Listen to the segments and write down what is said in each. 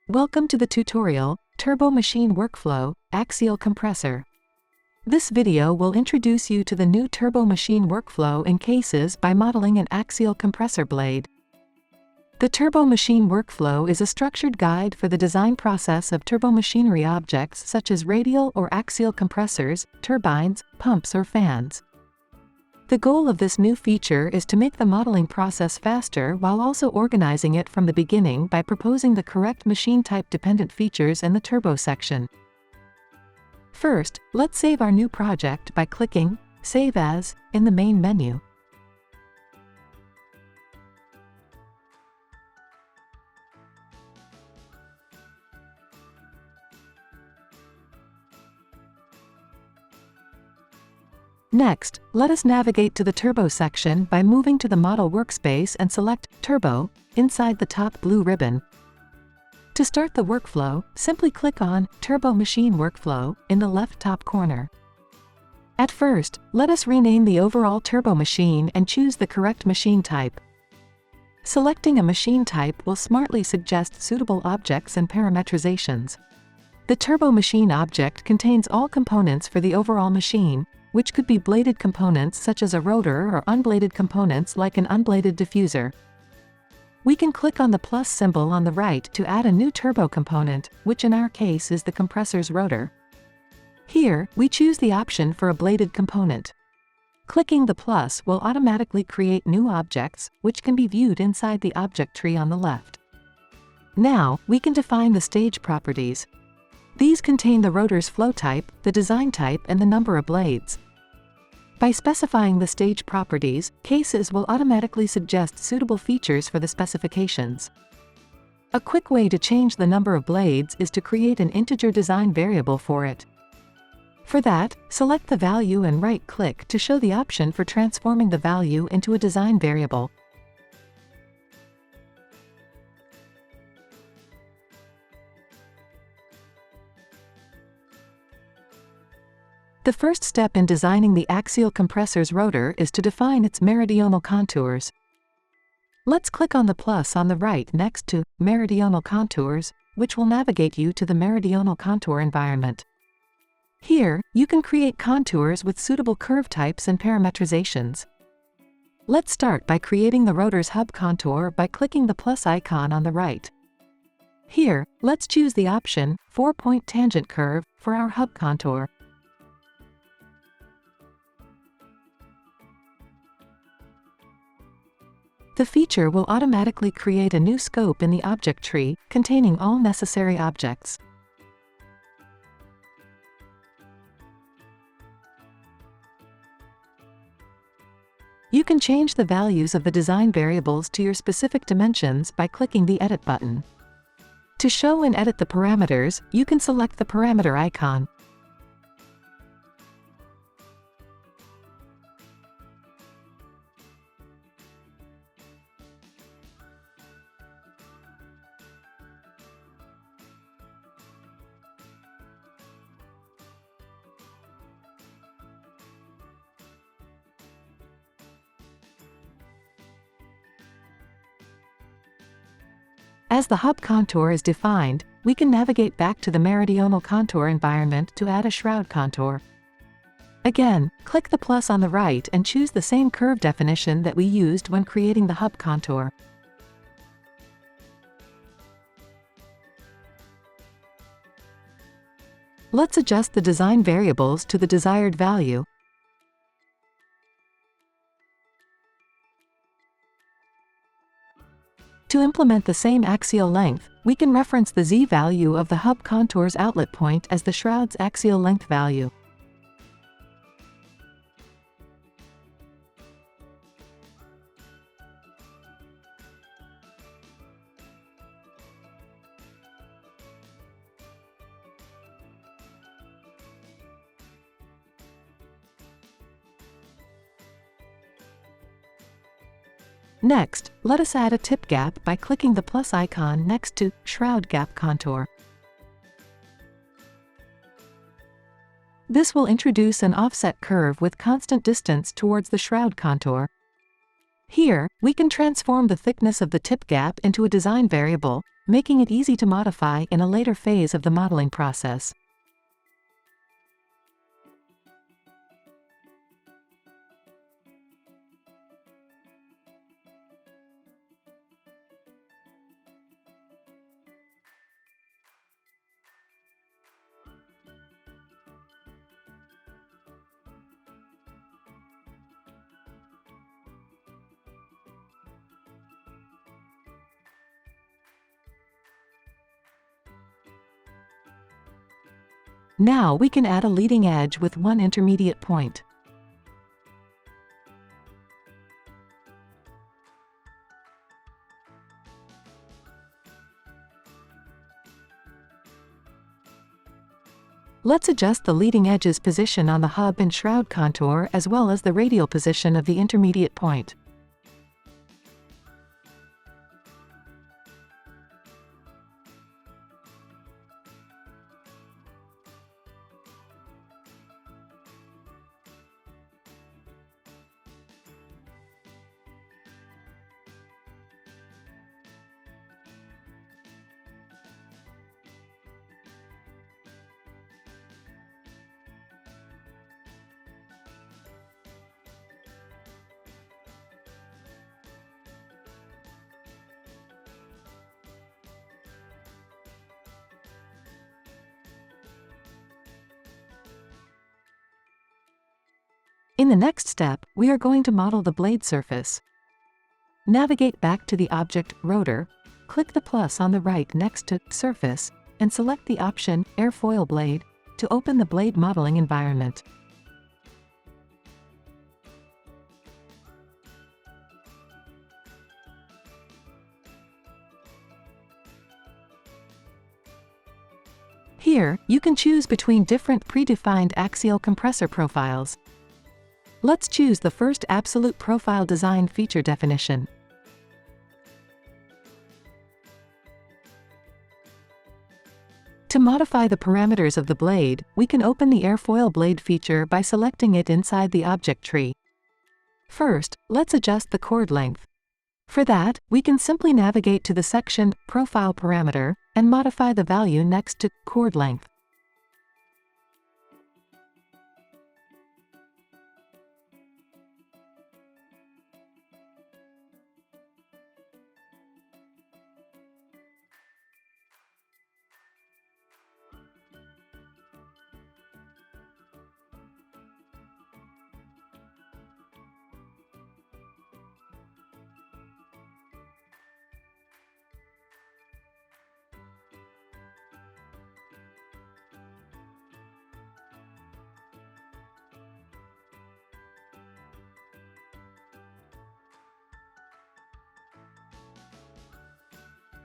Welcome to the tutorial, Turbomachine Workflow, Axial Compressor. This video will introduce you to the new turbomachine workflow in CAESES by modeling an axial compressor blade. The turbomachine workflow is a structured guide for the design process of turbomachinery objects such as radial or axial compressors, turbines, pumps or fans. The goal of this new feature is to make the modeling process faster while also organizing it from the beginning by proposing the correct machine type dependent features in the turbo section. First, let's save our new project by clicking Save As in the main menu. Next, let us navigate to the Turbo section by moving to the Model workspace and select Turbo inside the top blue ribbon. To start the workflow, simply click on Turbo Machine Workflow in the left top corner. At first, let us rename the overall turbo machine and choose the correct machine type. Selecting a machine type will smartly suggest suitable objects and parametrizations. The turbo machine object contains all components for the overall machine, which could be bladed components such as a rotor or unbladed components like an unbladed diffuser. We can click on the plus symbol on the right to add a new turbo component, which in our case is the compressor's rotor. Here, we choose the option for a bladed component. Clicking the plus will automatically create new objects, which can be viewed inside the object tree on the left. Now, we can define the stage properties. These contain the rotor's flow type, the design type and the number of blades. By specifying the stage properties, CAESES will automatically suggest suitable features for the specifications. A quick way to change the number of blades is to create an integer design variable for it. For that, select the value and right-click to show the option for transforming the value into a design variable. The first step in designing the axial compressor's rotor is to define its meridional contours. Let's click on the plus on the right next to Meridional Contours, which will navigate you to the meridional contour environment. Here, you can create contours with suitable curve types and parametrizations. Let's start by creating the rotor's hub contour by clicking the plus icon on the right. Here, let's choose the option 4-point tangent curve for our hub contour. The feature will automatically create a new scope in the object tree, containing all necessary objects. You can change the values of the design variables to your specific dimensions by clicking the Edit button. To show and edit the parameters, you can select the parameter icon. As the hub contour is defined, we can navigate back to the meridional contour environment to add a shroud contour. Again, click the plus on the right and choose the same curve definition that we used when creating the hub contour. Let's adjust the design variables to the desired value. To implement the same axial length, we can reference the Z value of the hub contour's outlet point as the shroud's axial length value. Next, let us add a tip gap by clicking the plus icon next to Shroud Gap Contour. This will introduce an offset curve with constant distance towards the shroud contour. Here, we can transform the thickness of the tip gap into a design variable, making it easy to modify in a later phase of the modeling process. Now we can add a leading edge with one intermediate point. Let's adjust the leading edge's position on the hub and shroud contour as well as the radial position of the intermediate point. In the next step, we are going to model the blade surface. Navigate back to the object, Rotor, click the plus on the right next to Surface, and select the option, Airfoil Blade, to open the blade modeling environment. Here, you can choose between different predefined axial compressor profiles. Let's choose the first absolute profile design feature definition. To modify the parameters of the blade, we can open the Airfoil Blade feature by selecting it inside the object tree. First, let's adjust the chord length. For that, we can simply navigate to the section Profile Parameter and modify the value next to chord length.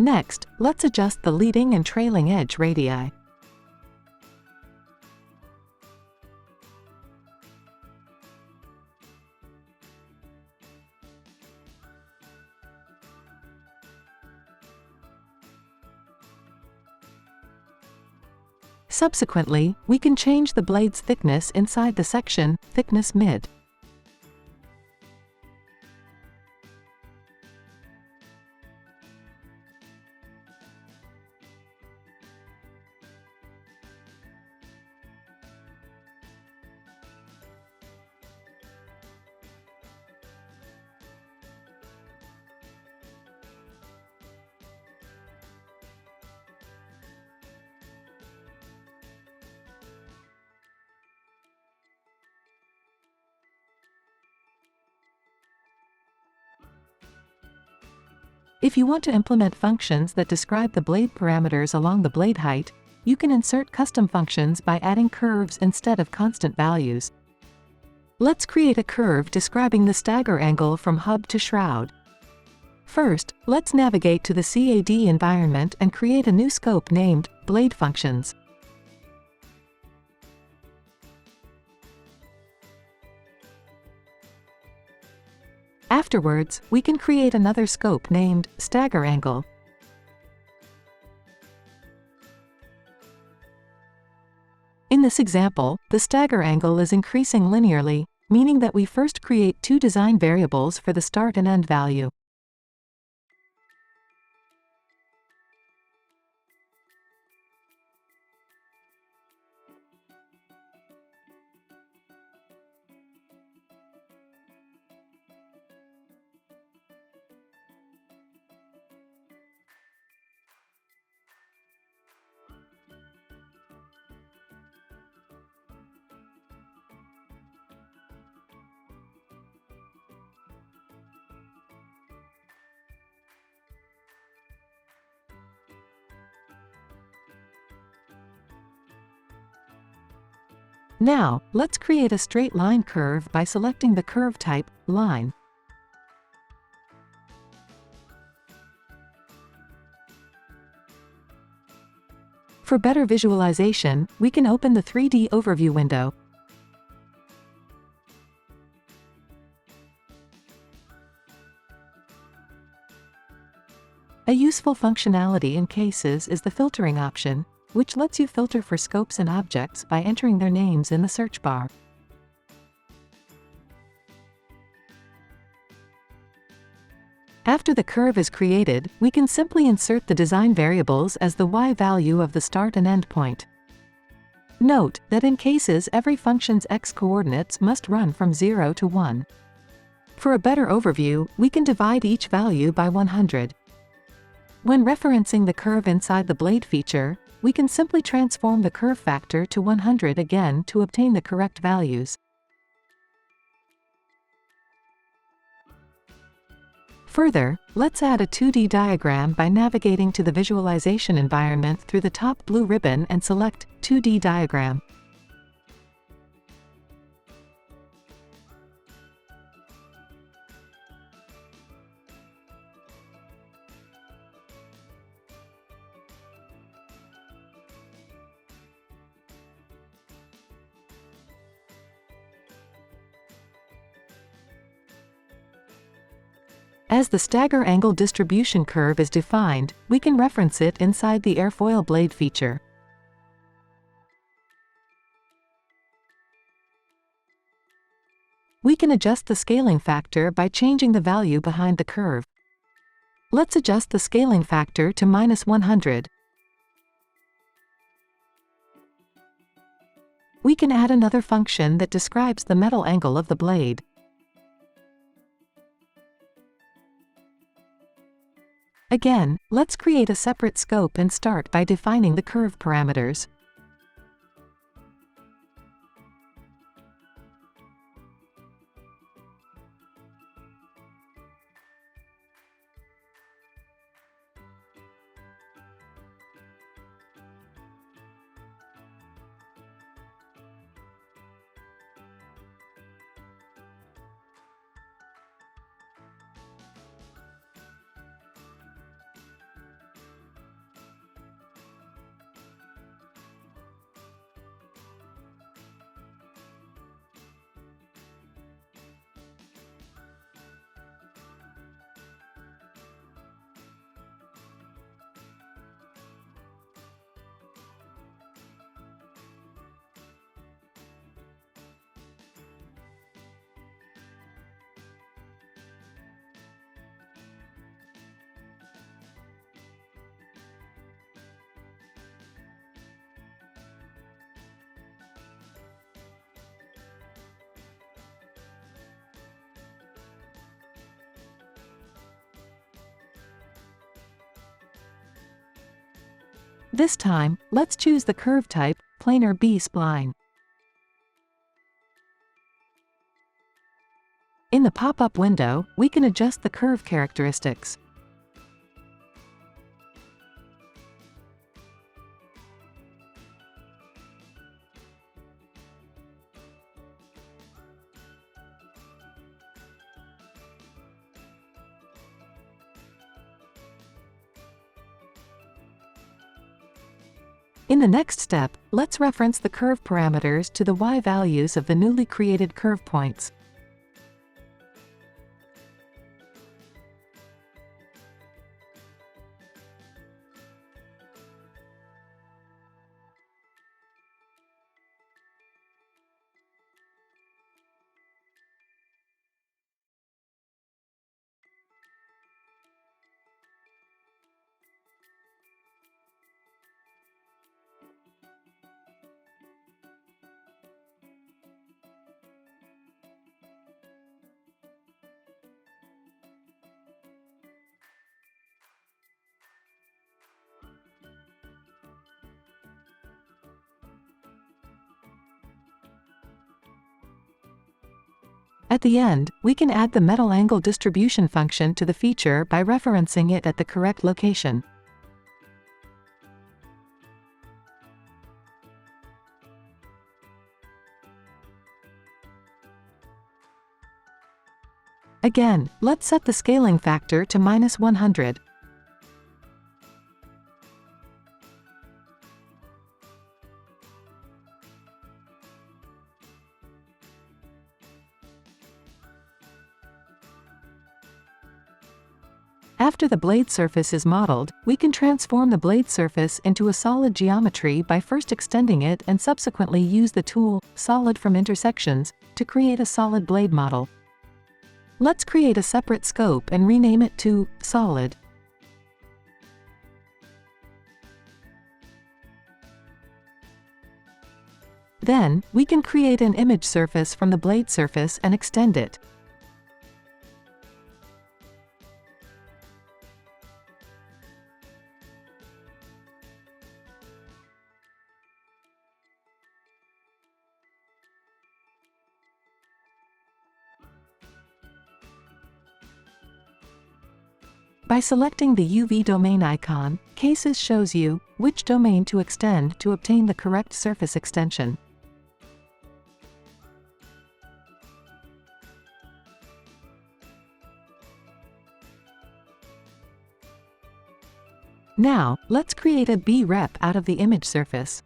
Next, let's adjust the leading and trailing edge radii. Subsequently, we can change the blade's thickness inside the section Thickness Mid. If you want to implement functions that describe the blade parameters along the blade height, you can insert custom functions by adding curves instead of constant values. Let's create a curve describing the stagger angle from hub to shroud. First, let's navigate to the CAD environment and create a new scope named Blade Functions. Afterwards, we can create another scope named Stagger Angle. In this example, the stagger angle is increasing linearly, meaning that we first create two design variables for the start and end value. Now, let's create a straight line curve by selecting the curve type, line. For better visualization, we can open the 3D overview window. A useful functionality in CAESES is the filtering option, which lets you filter for scopes and objects by entering their names in the search bar. After the curve is created, we can simply insert the design variables as the y value of the start and end point. Note that in CAESES every function's x-coordinates must run from 0 to 1. For a better overview, we can divide each value by 100. When referencing the curve inside the blade feature, we can simply transform the curve factor to 100 again to obtain the correct values. Further, let's add a 2D diagram by navigating to the visualization environment through the top blue ribbon and select 2D diagram. As the stagger angle distribution curve is defined, we can reference it inside the Airfoil Blade feature. We can adjust the scaling factor by changing the value behind the curve. Let's adjust the scaling factor to -100. We can add another function that describes the metal angle of the blade. Again, let's create a separate scope and start by defining the curve parameters. This time, let's choose the curve type, planar B-spline. In the pop-up window, we can adjust the curve characteristics. In the next step, let's reference the curve parameters to the y values of the newly created curve points. At the end, we can add the metal angle distribution function to the feature by referencing it at the correct location. Again, let's set the scaling factor to -100. After the blade surface is modeled, we can transform the blade surface into a solid geometry by first extending it and subsequently use the tool, Solid from Intersections, to create a solid blade model. Let's create a separate scope and rename it to Solid. Then, we can create an image surface from the blade surface and extend it. By selecting the UV domain icon, CAESES shows you which domain to extend to obtain the correct surface extension. Now, let's create a B-rep out of the image surface.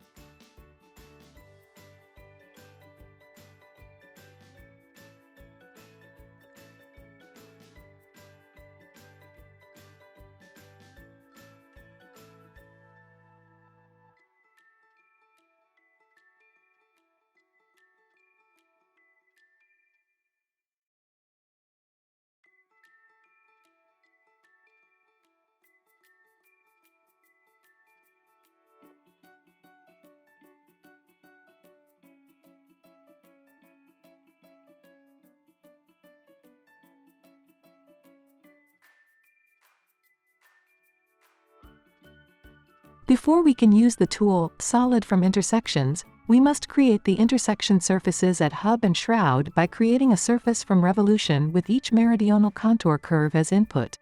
Before we can use the tool, Solid from Intersections, we must create the intersection surfaces at hub and shroud by creating a surface from revolution with each meridional contour curve as input.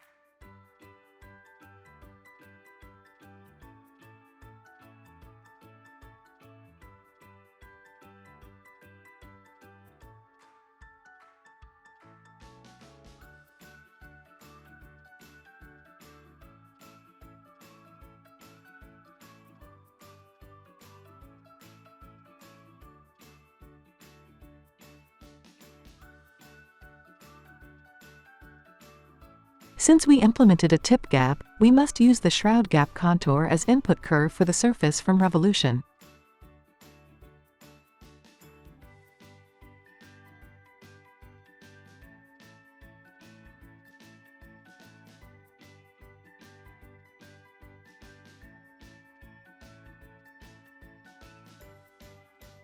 Since we implemented a tip gap, we must use the shroud gap contour as input curve for the surface from revolution.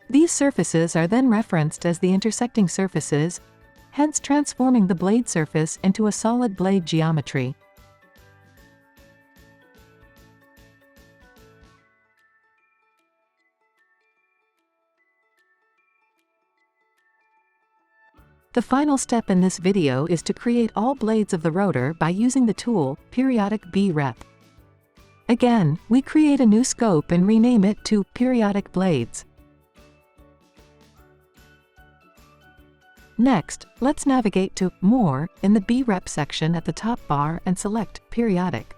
These surfaces are then referenced as the intersecting surfaces, hence transforming the blade surface into a solid blade geometry. The final step in this video is to create all blades of the rotor by using the tool, Periodic B-Rep. Again, we create a new scope and rename it to Periodic Blades. Next, let's navigate to More in the B-Rep section at the top bar and select Periodic.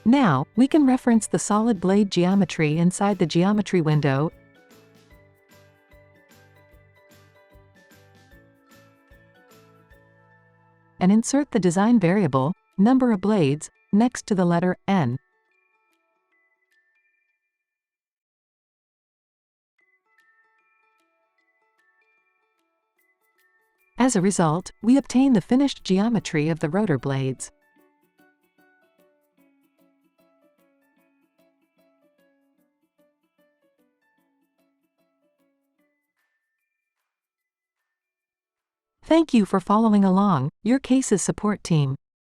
Now, we can reference the solid blade geometry inside the geometry window and insert the design variable, number of blades, next to the letter N. As a result, we obtain the finished geometry of the rotor blades. Thank you for following along, your CAESES support team.